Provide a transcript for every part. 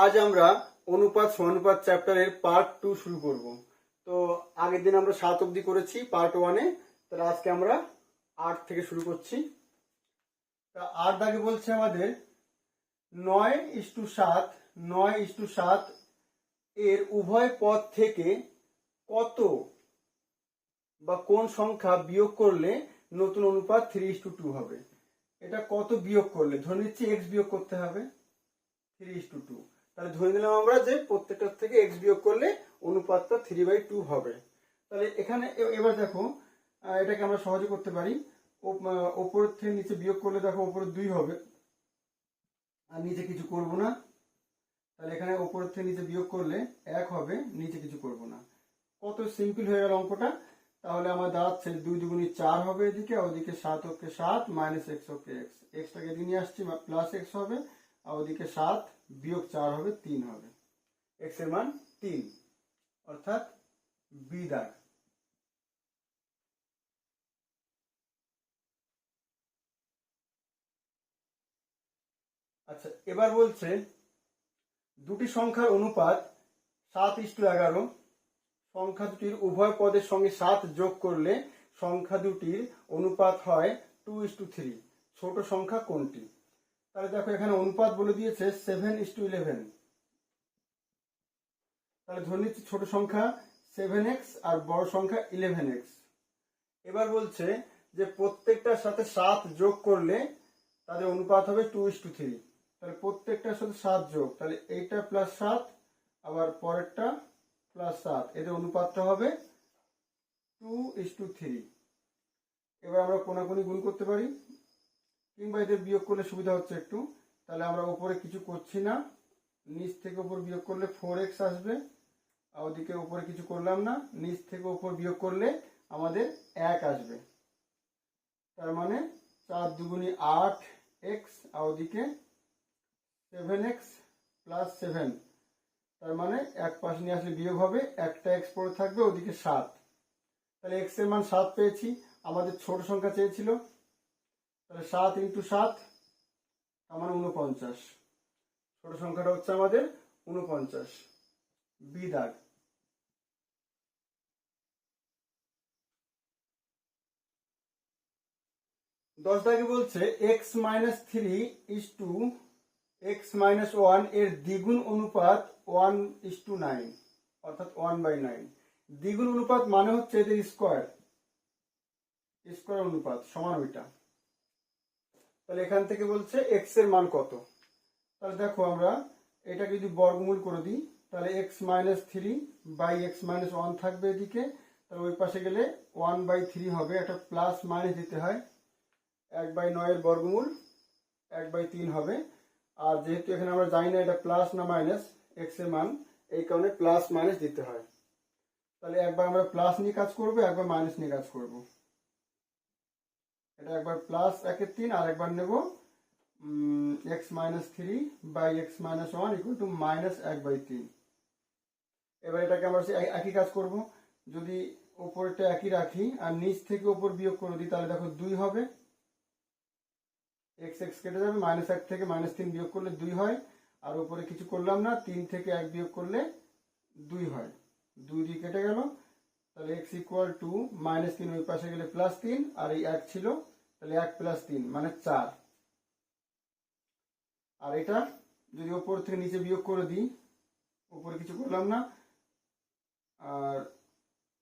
আজ আমরা অনুপাত সমানুপাত চ্যাপ্টারের পার্ট 2 শুরু করব। তো আগের দিন আমরা 7 অবধি করেছি পার্ট 1-এ, তাহলে আজকে আমরা 8 থেকে শুরু করছি। তা 8 দাগে বলছে আমাদের 9:7 এর উভয় পদ থেকে কত বা কোন সংখ্যা বিয়োগ করলে নতুন অনুপাত 3:2 হবে। এটা কত বিয়োগ করলে, ধরে নিচ্ছি x বিয়োগ করতে হবে 3:2, তাহলে ধরে নিলাম আমরা যে প্রত্যেকটার থেকে x বিয়োগ করলে অনুপাতটা 3/2 হবে। তাহলে এখানে এবার দেখো, এটাকে আমরা সহজে করতে পারি। ওপর থেকে নিচে বিয়োগ করলে দেখো ওপরে 2 হবে, আর নিচে কিছু করব না। তাহলে এখানে ওপর থেকে নিচে বিয়োগ করলে 1 হবে, নিচে কিছু করব না। কত সিম্পল হয়ে গেল অঙ্কটা। তাহলে আমার দাঁড়াচ্ছে 2 দুগুণী 4 হবে এদিকে, আর ওদিকে 7 ওকে 7 মাইনাস x ওকে x, এক্সটাকে এদিকে নিয়ে আসছি প্লাস x হবে, আর ওদিকে 7 বিয়োগ 4 হবে 3 হবে, x এর মান 3, অর্থাৎ বি দাগ। আচ্ছা, এবার বলছে দুটি সংখ্যার অনুপাত 7:11, সংখ্যা দুটির উভয় পদের সঙ্গে 7 যোগ করলে সংখ্যা দুটির অনুপাত হয় 2:3, ছোট সংখ্যা কোনটি? তাহলে দেখো এখানে অনুপাত বলে দিয়েছে 7:11, তাহলে ধরে নিচ্ছি ছোট সংখ্যা 7x আর বড় সংখ্যা 11x। এবার বলছে যে প্রত্যেকটার সাথে 7 যোগ করলে তাদের অনুপাত হবে 2:3, তাহলে প্রত্যেকটার সাথে 7 যোগ, তাহলে এইটা প্লাস 7 আবার পরেরটা প্লাস 7, এদের অনুপাতটা হবে 2:3। এবার আমরা কোনাকুনি গুণ করতে পারি, কিংবা এদের বিয়োগ করলে সুবিধা হচ্ছে একটু। তাহলে আমরা উপরে কিছু করছি না, নিচ থেকে উপর বিয়োগ করলে 4x আসবে, আর ওদিকে উপরে কিছু করলাম না, নিচ থেকে উপর বিয়োগ করলে আমাদের 1 আসবে। তার মানে 4 দুগুণী 8x, আর ওদিকে 7x প্লাস 7, তার মানে এক পাশ নিয়ে আসলে বিয়োগ হবে, একটা x পড়ে থাকবে, ওদিকে 7। তাহলে x এর মান 7 পেয়েছি, আমাদের ছোট সংখ্যা চেয়েছিল, তাহলে 7 × 7 তার মানে 49, ছোট সংখ্যাটা হচ্ছে আমাদের 49, বি দাগ। দশ দাগে বলছে x-3:x-1 এর দ্বিগুণ অনুপাত 1:9, অর্থাৎ 1/9। দ্বিগুণ অনুপাত মানে হচ্ছে এদের স্কোয়ার অনুপাত সমান ওইটা। তাহলে এখান থেকে বলছে x এর মান কত। তাহলে দেখো আমরা এটাকে যদি বর্গমূল করে দিই, তাহলে x-3/x-1 থাকবে এদিকে, তাহলে ওই পাশে গেলে 1/3 হবে, একটা প্লাস মাইনাস দিতে হয়, 1/9 এর বর্গমূল 1/3 হবে। আর যেহেতু এখানে আমরা জানি না এটা প্লাস না মাইনাস x এর মান, এই কারণে প্লাস মাইনাস দিতে হয়। তাহলে একবার আমরা প্লাস নিয়ে কাজ করব, একবার মাইনাস নিয়ে কাজ করব। এটা একবার প্লাস 1/3 আর একবার নেব x-3/x-1 -1/3। এবার এটাকে আমরা একই কাজ করব, যদি উপরটা একই রাখি আর নিচ থেকে উপর বিয়োগ করে দিই, তাহলে দেখো 2 হবে, x কেটে যাবে, -1 থেকে -3 বিয়োগ করলে 2 হয়, আর উপরে কিছু করলাম না, 3 থেকে 1 বিয়োগ করলে 2 হয়, 2 দিয়ে কেটে গেল। তাহলে x -3, ওই পাশে গেলে +3, আর এই 1 ছিল, তাহলে 1 + 3 মানে 4। আর এটা যদি উপর থেকে নিচে বিয়োগ করে দিই, উপরে কিছু করলাম না, আর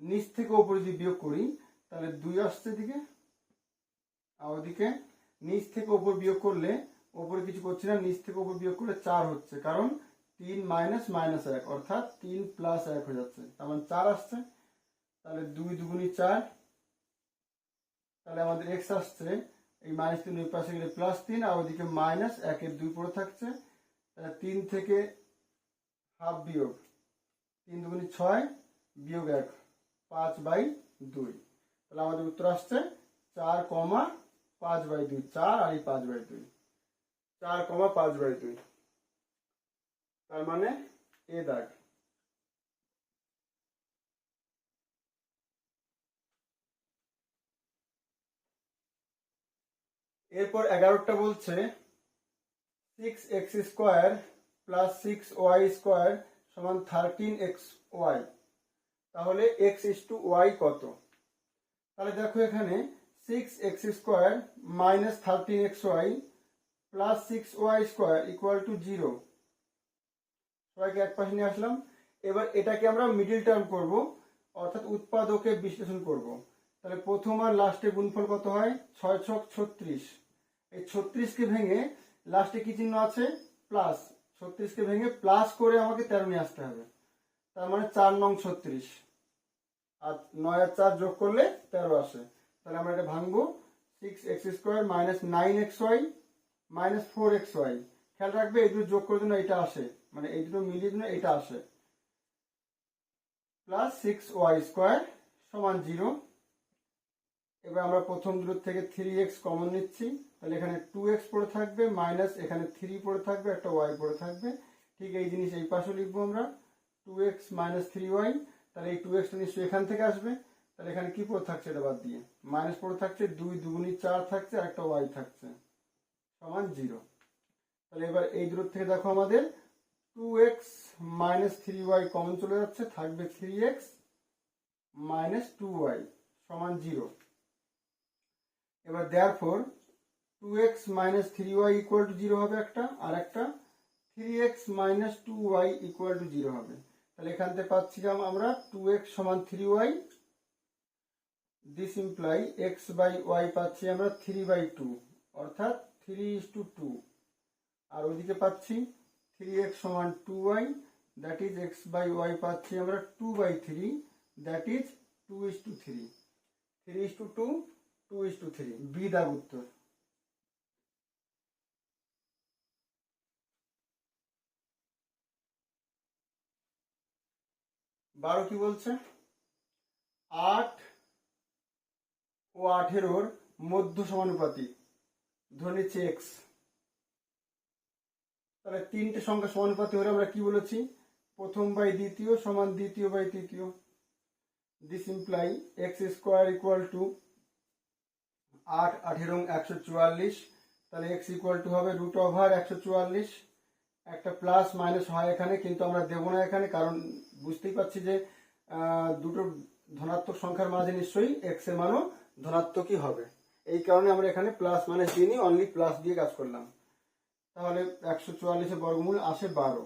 নিচ থেকে উপরে যদি বিয়োগ করি তাহলে 2 আসছে দিকে, আর ওদিকে নিচ থেকে উপর বিয়োগ করলে, উপরে কিছু করছি না, নিচ থেকে উপর বিয়োগ করলে 4 হচ্ছে, কারণ 3 - -1 অর্থাৎ 3 + 1 হয়ে যাচ্ছে, তার মানে 4 আসছে। তাহলে 2 দুগুণী 4, তাহলে আমাদের x আসছে এই -3 ওই পাশে গেলে +3, আর ওদিকে -1/2 পড়ে থাকছে, তাহলে 3 থেকে হাফ বিয়োগ 3 দুগুণী 6 বিয়োগ 1 5/2, তাহলে আমাদের উত্তর আসছে 4,5/2, 4 আর এই 5/2, 4,5/2, তার মানে এ দাগ। এরপর 11টা বলছে 6x² প্লাস 6y স্কোয়ার সমান 13xy। তাহলে x ইস টু y কত? তাহলে দেখো এখানে 6x square minus 13xy plus 6y square equal to 0। সবাইকে এক পাশে নিয়ে আসলাম। এবার এটাকে আমরা মিডিল টার্ম করব, অর্থাৎ উৎপাদকে বিশ্লেষণ করব। তাহলে প্রথম আর লাস্টে গুণফল কত হয়? 6 ছক 36। এই 36কে ভেঙে লাস্টে কি চিহ্ন আছে? প্লাস। 36কে ভেঙে প্লাস করে আমাকে 13 নিয়ে আসতে হবে। তার মানে 4 নং 36, আর 9 আর 4 যোগ করলে 13 আসে। তাহলে আমরা এটা ভাঙবো। 6x square minus 9xy minus 4xy। খেয়াল রাখবে এই দুটো যোগ করার জন্য এটা আসে, মানে এই দুটো মিলিয়ে জন্য এটা আসে। প্লাস 6y স্কোয়ার সমান 0। এবার আমরা প্রথম দুটো থেকে 3x কমন নিচ্ছি। তাহলে এখানে 2x পড়ে থাকবে, মাইনাস এখানে 3 পড়ে থাকবে, একটা y পড়ে থাকবে। ঠিক এই জিনিস এই পাশে লিখবো আমরা, 2x মাইনাস 3y। তাহলে এই 2x নিশ্চয়ই এখান থেকে আসবে। তাহলে এখানে কি পড়ে থাকছে এটা বাদ দিয়ে? মাইনাস পড়ে থাকছে, 2 দুগুণী 4 থাকছে, আর একটা y থাকছে, সমান 0। তাহলে এবার এই দূর থেকে দেখো আমাদের 2x মাইনাস 3y কমন চলে যাচ্ছে, থাকবে 3x মাইনাস 2y সমান 0। এবার therefore 2x minus 3y equal to 0 হবে একটা, আর একটা 3x minus 2y equal to 0 হবে। তাহলে এখান থেকে পাচ্ছিলাম আমরা 2x সমান 3y। This imply x by y পাচ্ছি আমরা 3/2, অর্থাৎ 3:2। আর ওইদিকে পাচ্ছি 3x সমান 2y, that is x by y পাচ্ছি আমরা 2/3, দ্যাট ইজ 2:3। 3:2, 2:3, বি দাগ উত্তর। বারো কি বলছে? 8 ও 18 মধ্য সমানুপাতিক, ধরে নিচ্ছি x। তাহলে তিনটে সংখ্যা সমানুপাতিক হলে আমরা কি বলেছি? প্রথম বাই দ্বিতীয় সমান দ্বিতীয় বাই তৃতীয়। This imply x square equal to 8 18 144। তাহলে x ইকুয়াল টু হবে রুট ওভার 144। একটা প্লাস মাইনাস হয় এখানে, কিন্তু আমরা দেবো না এখানে, কারণ বুঝতেই পারছি যে দুটো ধনাত্মক সংখ্যার মাঝে নিশ্চয়ই x এর মানও ধনাত্মকই হবে। এই কারণে আমরা এখানে প্লাস মাইনাস দিইনি, অনলি প্লাস দিয়ে কাজ করলাম। তাহলে 144 বর্গমূল আসে 12।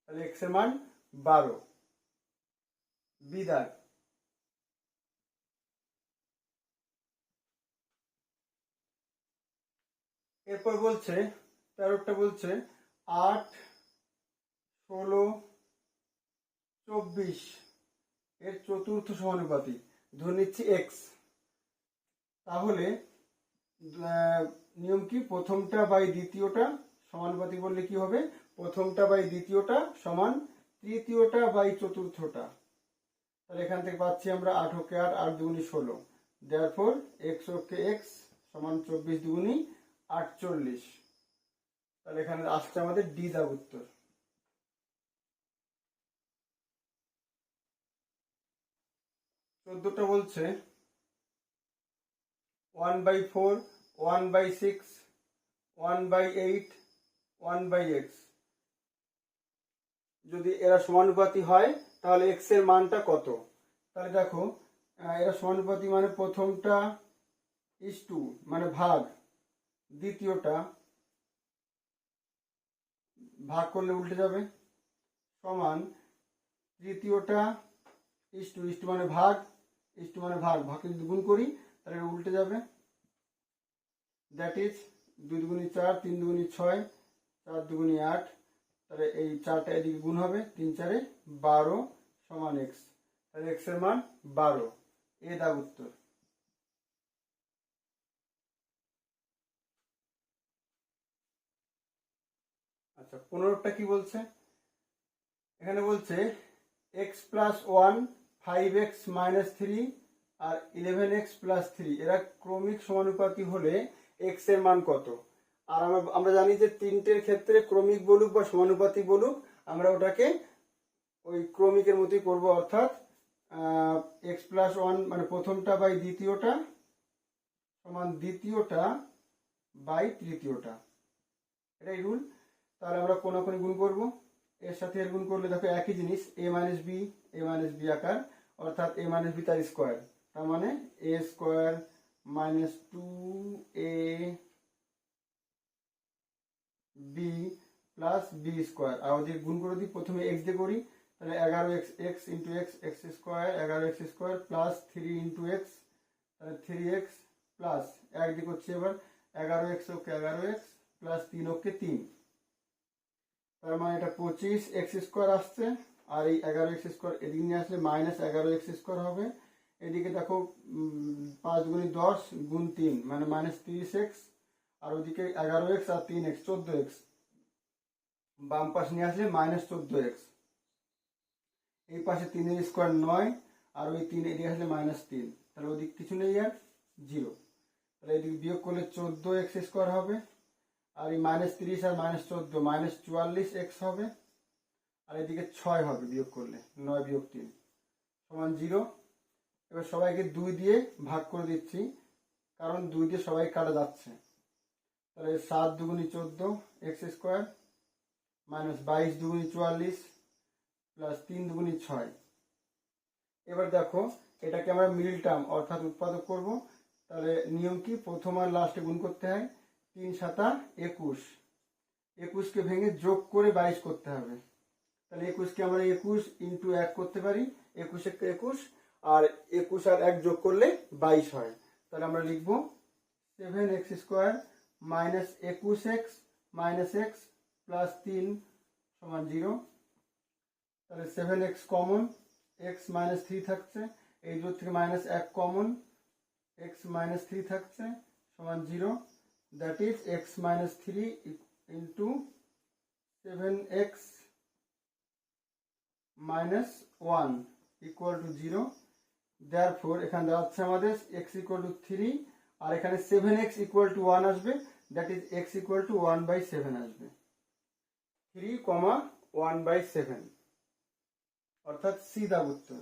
তাহলে x এর মান 12, বিদায়। এরপর বলছে 13টা বলছে 8 16 24 এর চতুর্থ সমানুপাতিক, ধরে নিচ্ছি x। তাহলে নিয়ম কি? প্রথমটা বাই দ্বিতীয়টা সমানুপাতিক বললে কি হবে? প্রথমটা বাই দ্বিতীয়টা সমান তৃতীয়টা বাই চতুর্থটা। তাহলে এখান থেকে পাচ্ছি আমরা 8 ওকে 8, 8 দুগুণী 16, দেয়ারফর x ওকে x সমান 24 দুগুণী 48। তাহলে এখানে আসছে আমাদের ডি দাগ উত্তর। 14টা বলছে 1/4, 1/6, 1/8, 1/x। যদি এরা সমানুপাতি হয় তাহলে x এর মানটা কত? তাহলে দেখো এরা সমানুপাতি মানে প্রথমটা ইস টু মানে ভাগ, দ্বিতীয়টা ভাগ করলে উল্টে যাবে, সমান তৃতীয়টা ইস টু মানে ভাগ, ইস টু মানে ভাগ, ভাগকে যদি গুণ করি তাহলে উল্টে যাবে, দ্যাট ইজ 2 দুগুণী 4, 3 দুগুণী 6, 4 দুগুণী 8। তাহলে এই 4টা এদিকে গুণ হবে, 3 4 12 সমান x। তাহলে x এর মান 12, এ দাগ উত্তর। আচ্ছা 15টা কি বলছে? এখানে বলছে x প্লাস 1 5x মাইনাস 3 আর 11x প্লাস 3 এরা ক্রমিক সমানুপাতি হলে x এর মান কত? আর আমরা জানি যে তিনটের ক্ষেত্রে ক্রমিক বলুক বা সমানুপাতি বলুক, আমরা ওটাকে ওই ক্রমিকের মতোই করব, অর্থাৎ x প্লাস 1 মানে প্রথমটা বাই দ্বিতীয়টা সমান দ্বিতীয়টা বাই তৃতীয়টা, এটাই রুল। তাহলে আমরা কোনাকুনি গুণ করব, এর সাথে এর গুণ করলে দেখো একই জিনিস, এ মাইনাস বি আকার, অর্থাৎ এ মাইনাস বি তার স্কোয়ার, তার মানে A square minus 2ab plus B square. আর ওদিকে গুণ করে দিই, প্রথমে এক্স দিয়ে করি, তাহলে 11x x into x square, 11x square plus 3 into x, তাহলে 3x প্লাস এক দিয়ে করছি এবার 11x ওকে 11x প্লাস 3 ওকে 3, তার মানে এটা 25x স্কোয়ার আসছে। আর এই 11x স্কোয়ার এদিকে নিয়ে আসলে মাইনাস 11x স্কোয়ার হবে। এদিকে দেখো 5 গুণি 10 গুণ 3 মানে মাইনাস 30x, আর ওদিকে 11x আর 3x 14x, বাম পাশে নিয়ে আসলে মাইনাস 14x, এই পাশে 3 এর স্কোয়ার 9, আর ওই 3 এদিকে আসলে মাইনাস 3, তাহলে ওদিক কিছু নেই আর 0, তাহলে এদিকে বিয়োগ করলে 14x স্কোয়ার হবে। আর এই মাইনাস 30 আর মাইনাস 14 মাইনাস 44x হবে। আর এদিকে 6 হবে বিয়োগ করলে, 9 বিয়োগ 3 সমান 0। এবার সবাইকে 2 দিয়ে ভাগ করে দিচ্ছি, কারণ 2 দিয়ে সবাই কাটা যাচ্ছে। তাহলে 7 দুগুণি 14 এক্স স্কোয়ার মাইনাস 22 দুগুণি 44 প্লাস 3 দুগুণি 6। এবার দেখো এটাকে আমরা মিডল টার্ম অর্থাৎ উৎপাদক করব। তাহলে নিয়ম কি, প্রথম আর লাস্টে গুণ করতে হয়, 3 7 21, 21কে ভেঙে যোগ করে 22 করতে হবে। তাহলে 21কে আমরা 21 ইন্টু 1 করতে পারি, 21 1 21, আর 21 আর 1 যোগ করলে 22 হয়। তাহলে আমরা লিখব 7x square minus 21x minus x plus 3 সমান 0। তাহলে 7x কমন, x মাইনাস 3 থাকছে, এই দূর থেকে মাইনাস 1 কমন, x মাইনাস 3 থাকছে সমান 0, that is x minus 3 into 7x minus 1 equal to 0। Therefore এখানে দাঁড়াচ্ছে আমাদের x ইকুয়াল টু 3, আর এখানে 7x ইকুয়াল টু 1 আসবে, that is x equal to 1/7 আসবে, 3, 1/7, অর্থাৎ সি দাগ উত্তর।